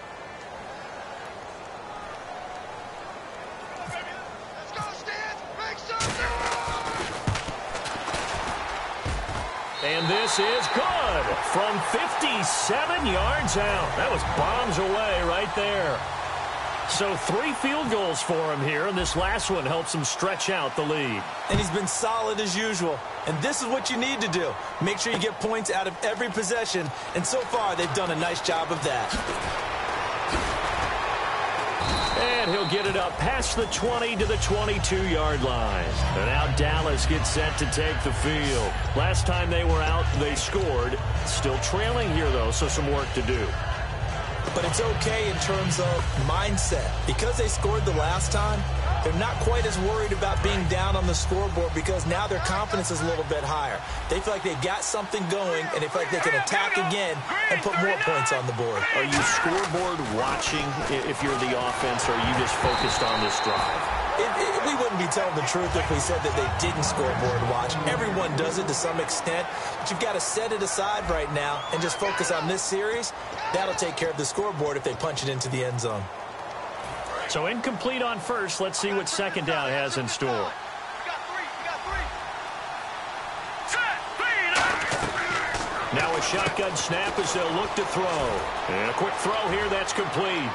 And this is good from 57 yards out. That was bombs away right there. So 3 field goals for him here, and this last one helps him stretch out the lead. And he's been solid as usual. And this is what you need to do. Make sure you get points out of every possession. And so far, they've done a nice job of that. And he'll get it up past the 20 to the 22-yard line. And now Dallas gets set to take the field. Last time they were out, they scored. Still trailing here, though, so some work to do. But it's okay in terms of mindset. Because they scored the last time, they're not quite as worried about being down on the scoreboard because now their confidence is a little bit higher. They feel like they got something going, and they feel like they can attack again and put more points on the board. Are you scoreboard watching if you're the offense, or are you just focused on this drive? We wouldn't be telling the truth if we said that they didn't scoreboard watch. Everyone does it to some extent, but you've got to set it aside right now and just focus on this series. That'll take care of the scoreboard if they punch it into the end zone. So incomplete on first. Let's see what 2nd down has in store. Now a shotgun snap as they'll look to throw. And a quick throw here that's complete.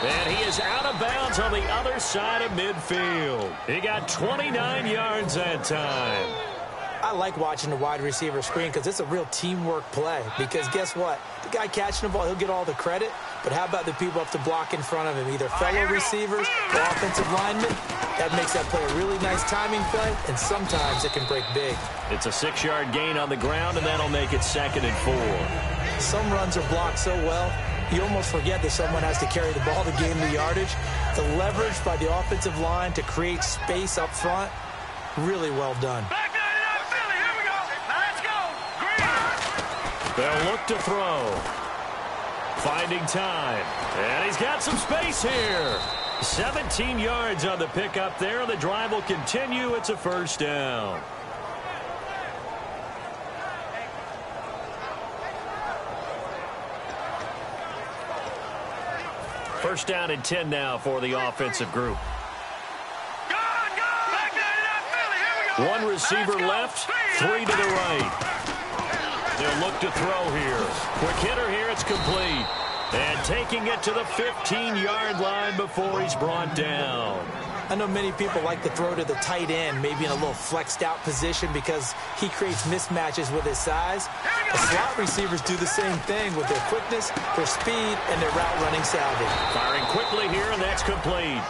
And he is out of bounds on the other side of midfield. He got 29 yards that time. I like watching the wide receiver screen because it's a real teamwork play. Because guess what? The guy catching the ball, he'll get all the credit. But how about the people up to block in front of him? Either fellow receivers or offensive linemen. That makes that play a really nice timing play, and sometimes it can break big. It's a 6-yard gain on the ground, and that'll make it 2nd and 4. Some runs are blocked so well, you almost forget that someone has to carry the ball to gain the yardage. The leverage by the offensive line to create space up front, really well done. They'll look to throw. Finding time. And he's got some space here. 17 yards on the pickup there. The drive will continue. It's a first down. First down and 10 now for the offensive group. One receiver left, three to the right. They'll look to throw here. Quick hitter here, it's complete. And taking it to the 15-yard line before he's brought down. I know many people like to throw to the tight end, maybe in a little flexed out position because he creates mismatches with his size. The slot receivers do the same thing with their quickness, their speed, and their route running savvy. Firing quickly here, and that's complete.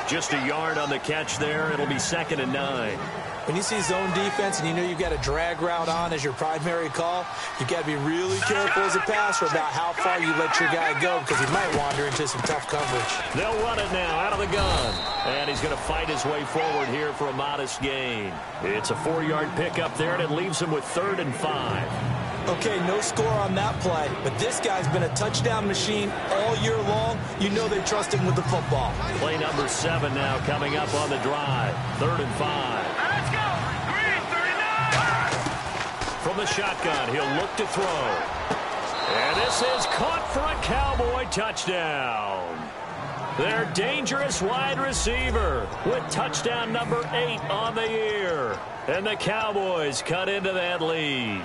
Just a yard on the catch there. It'll be 2nd and 9. When you see zone defense and you know you've got a drag route on as your primary call, you've got to be really careful as a passer about how far you let your guy go because he might wander into some tough coverage. They'll run it now out of the gun. And he's going to fight his way forward here for a modest gain. It's a 4-yard pickup there, and it leaves him with 3rd and 5. Okay, no score on that play, but this guy's been a touchdown machine all year long. You know they trust him with the football. Play number 7 now coming up on the drive. 3rd and 5. Let's go. Green, 39. From the shotgun, he'll look to throw. And this is caught for a Cowboy touchdown. Their dangerous wide receiver with touchdown number 8 on the year. And the Cowboys cut into that lead.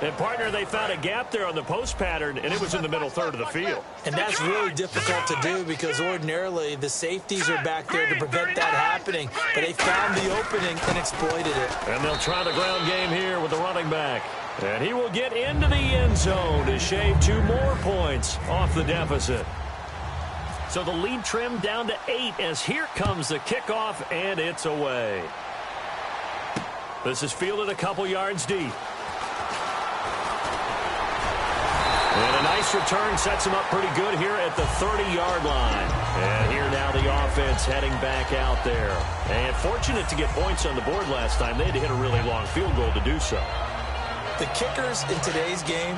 And, partner, they found a gap there on the post pattern, and it was in the middle third of the field. And that's really difficult to do because ordinarily the safeties are back there to prevent that happening. But they found the opening and exploited it. And they'll try the ground game here with the running back. And he will get into the end zone to shave 2 more points off the deficit. So the lead trimmed down to 8 as here comes the kickoff, and it's away. This is fielded a couple yards deep. And a nice return sets him up pretty good here at the 30-yard line. And here now the offense heading back out there. And fortunate to get points on the board last time. They had to hit a really long field goal to do so. The kickers in today's game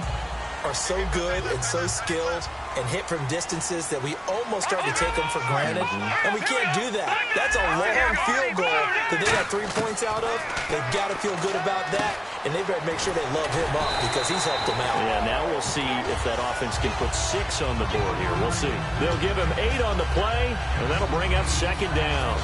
are so good and so skilled and hit from distances that we almost start to take them for granted. And we can't do that. That's a long field goal that they got 3 points out of. They've got to feel good about that. And they better make sure they love him up because he's helped them out. Yeah, now we'll see if that offense can put 6 on the board here. We'll see. They'll give him 8 on the play, and that'll bring up 2nd down.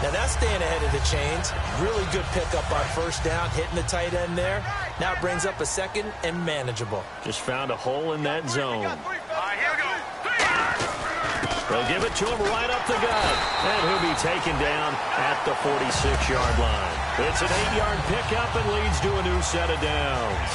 Now that's staying ahead of the chains. Really good pickup on 1st down, hitting the tight end there. Now it brings up a 2nd and manageable. Just found a hole in that zone. All right, here we go. They'll give it to him right up the gut. And he'll be taken down at the 46-yard line. It's an 8-yard pickup and leads to a new set of downs.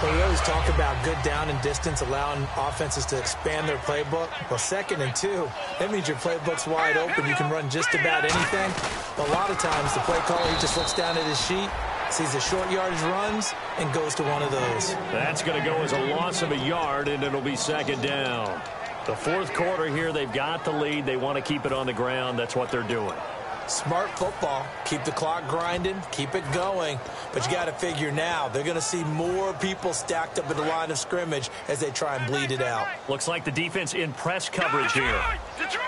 Well, we always talk about good down and distance, allowing offenses to expand their playbook. Well, 2nd and 2, that means your playbook's wide open. You can run just about anything. But a lot of times, the play caller, he just looks down at his sheet, sees the short yardage runs, and goes to one of those. That's going to go as a loss of a yard, and it'll be 2nd down. The 4th quarter here, they've got the lead. They want to keep it on the ground. That's what they're doing. Smart football. Keep the clock grinding. Keep it going. But you got to figure now, they're going to see more people stacked up at the line of scrimmage as they try and bleed it out. Looks like the defense in press coverage here. Detroit!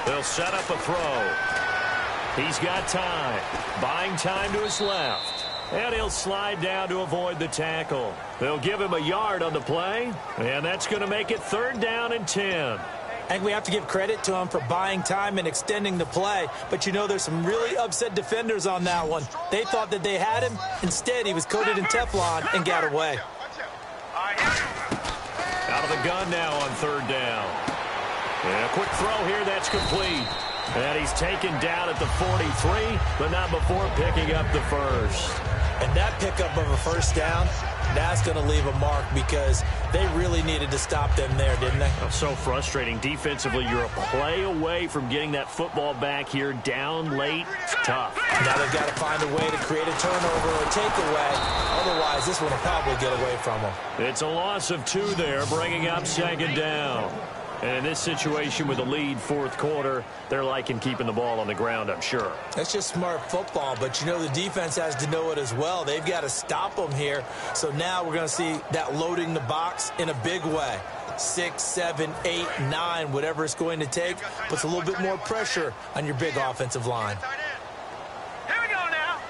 They'll set up a throw. He's got time. Buying time to his left. And he'll slide down to avoid the tackle. They'll give him a yard on the play. And that's going to make it 3rd down and 10. I think we have to give credit to him for buying time and extending the play. But, you know, there's some really upset defenders on that one. They thought that they had him. Instead, he was coated in Teflon and got away. Out of the gun now on 3rd down. And a quick throw here. That's complete. And he's taken down at the 43, but not before picking up the first. And that pickup of a 1st down, That's going to leave a mark because they really needed to stop them there, didn't they? Oh, so frustrating. Defensively, you're a play away from getting that football back here down late. It's tough. Now they've got to find a way to create a turnover or a takeaway. Otherwise, this one will probably get away from them. It's a loss of 2 there, bringing up 2nd down. And in this situation with a lead 4th quarter, they're liking keeping the ball on the ground, I'm sure. That's just smart football, but you know the defense has to know it as well. They've got to stop them here. So now we're going to see that loading the box in a big way. 6, 7, 8, 9, whatever it's going to take, puts a little bit more pressure on your big offensive line. Here we go now.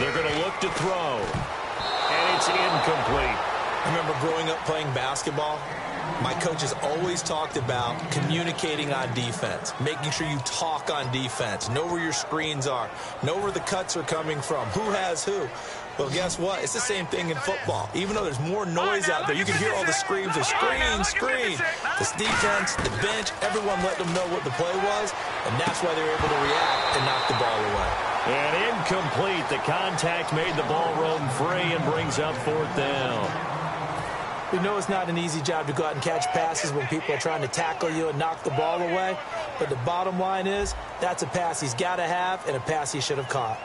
They're going to look to throw. And it's incomplete. I remember growing up playing basketball. My coaches always talked about communicating on defense, making sure you talk on defense, know where your screens are, know where the cuts are coming from, who has who. Well, guess what? It's the same thing in football. Even though there's more noise out there, you can hear all the screams of screen, screen. This defense, the bench, everyone let them know what the play was, and that's why they were able to react and knock the ball away. And incomplete. The contact made the ball roam free and brings up 4th down. We know it's not an easy job to go out and catch passes when people are trying to tackle you and knock the ball away. But the bottom line is, that's a pass he's got to have and a pass he should have caught.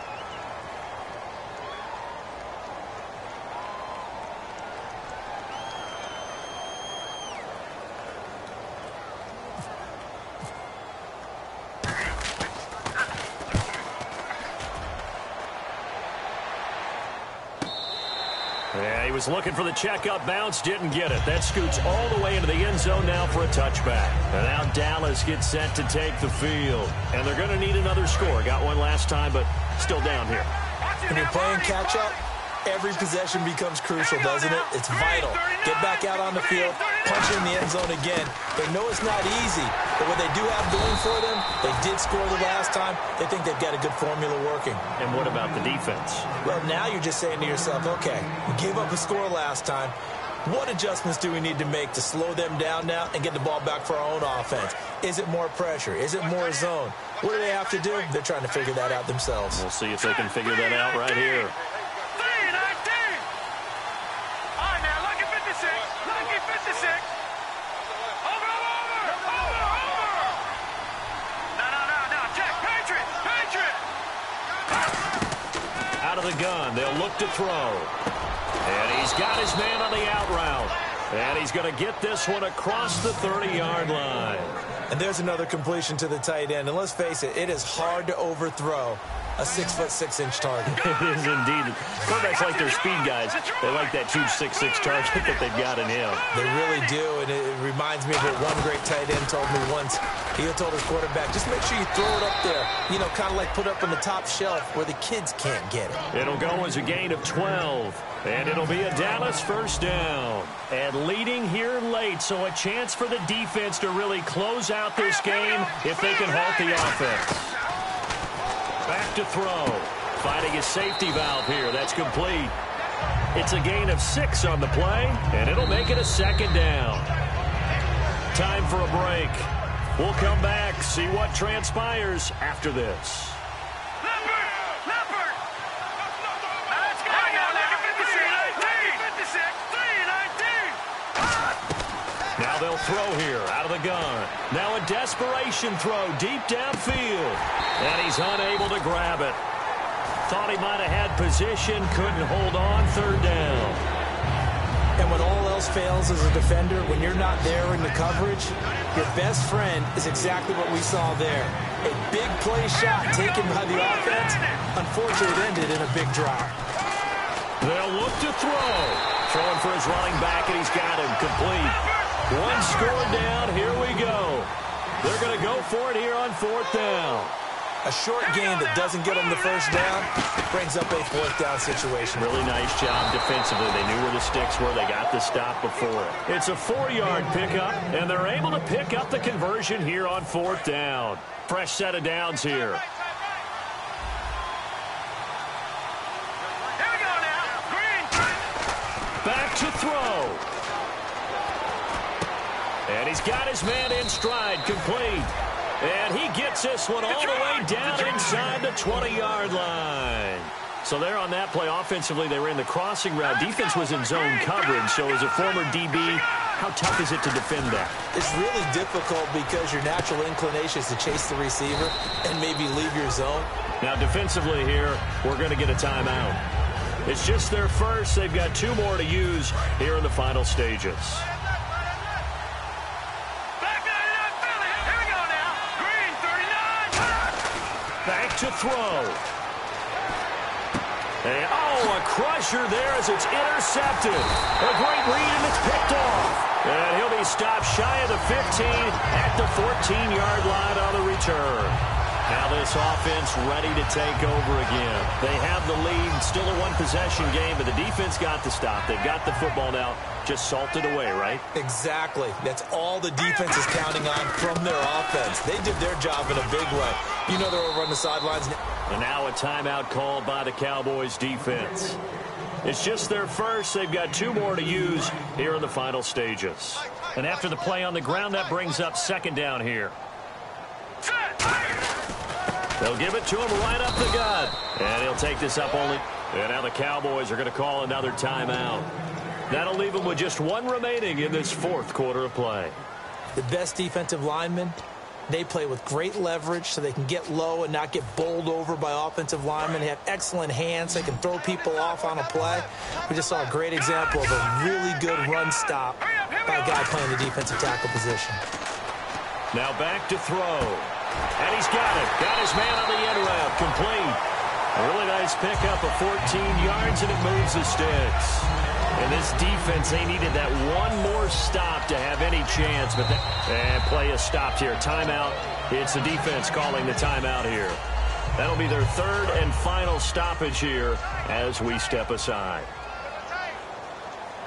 Yeah, he was looking for the checkup bounce, didn't get it. That scoots all the way into the end zone now for a touchback. And now Dallas gets set to take the field. And they're going to need another score. Got one last time, but still down here. When you're playing catch-up, every possession becomes crucial, doesn't it? It's vital. Get back out on the field, punch in the end zone again. They know it's not easy, but what they do have going for them, they did score the last time. They think they've got a good formula working. And what about the defense? Well, now you're just saying to yourself, okay, we gave up a score last time. What adjustments do we need to make to slow them down now and get the ball back for our own offense? Is it more pressure? Is it more zone? What do they have to do? They're trying to figure that out themselves. We'll see if they can figure that out right here. Out of the gun, they'll look to throw. And he's got his man on the out route. And he's going to get this one across the 30-yard line. And there's another completion to the tight end. And let's face it, it is hard to overthrow a 6'6" target. It is indeed. Quarterbacks like their speed guys. They like that huge 6'6" target that they've got in him. They really do, and it reminds me of what one great tight end told me once. He told his quarterback, just make sure you throw it up there, you know, kind of like put up on the top shelf where the kids can't get it. It'll go as a gain of 12, and it'll be a Dallas first down. And leading here late, so a chance for the defense to really close out this game if they can halt the offense. Back to throw. Finding his safety valve here. That's complete. It's a gain of 6 on the play, and it'll make it a 2nd down. Time for a break. We'll come back, see what transpires after this. Now they'll throw here out of the gun. Now a desperation throw deep downfield. And he's unable to grab it. Thought he might have had position, couldn't hold on, 3rd down. And when all else fails as a defender, when you're not there in the coverage, your best friend is exactly what we saw there. A big play shot taken by the offense. Unfortunately, it ended in a big drop. They'll look to throw. Throwing for his running back, and he's got him complete. One score down, here we go. They're going to go for it here on 4th down. A short gain that doesn't get them the first down brings up a 4th down situation. Really nice job defensively. They knew where the sticks were. They got the stop before. It's a 4-yard pickup, and they're able to pick up the conversion here on 4th down. Fresh set of downs here. Back to throw. And he's got his man in stride, complete. And he gets this one all the way down inside the 20-yard line. So there on that play, offensively, they ran the crossing route. Defense was in zone coverage. So as a former DB, how tough is it to defend that? It's really difficult because your natural inclination is to chase the receiver and maybe leave your zone. Now defensively here, we're going to get a timeout. It's just their first. They've got 2 more to use here in the final stages. Back to throw. A crusher there as it's intercepted. A great read, and it's picked off. And he'll be stopped shy of the 15 at the 14-yard line on the return. Now this offense ready to take over again. They have the lead, still a one-possession game, but the defense got the stop. They've got the football now, just salted away, right? Exactly. That's all the defense is counting on from their offense. They did their job in a big way. You know they're over on the sidelines. And now a timeout called by the Cowboys defense. It's just their first. They've got 2 more to use here in the final stages. And after the play on the ground, that brings up second down here. They'll give it to him right up the gut. And he'll take this up only. And now the Cowboys are going to call another timeout. That'll leave them with just 1 remaining in this 4th quarter of play. The best defensive linemen, they play with great leverage so they can get low and not get bowled over by offensive linemen. They have excellent hands. They can throw people off on a play. We just saw a great example of a really good run stop by a guy playing the defensive tackle position. Now back to throw. And he's got it. Got his man on the end route. Complete. A really nice pickup of 14 yards, and it moves the sticks. And this defense, they needed that 1 more stop to have any chance. But and play is stopped here. Timeout. It's the defense calling the timeout here. That'll be their 3rd and final stoppage here as we step aside.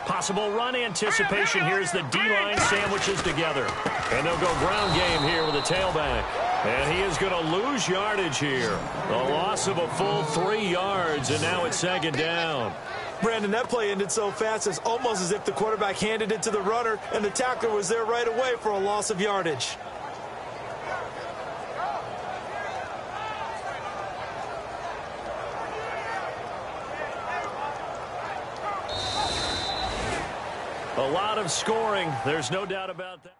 Possible run anticipation here as the D-line sandwiches together. And they'll go ground game here with a tailback. And he is going to lose yardage here. A loss of a full 3 yards, and now it's second down. Brandon, that play ended so fast, it's almost as if the quarterback handed it to the runner, and the tackler was there right away for a loss of yardage. A lot of scoring. There's no doubt about that.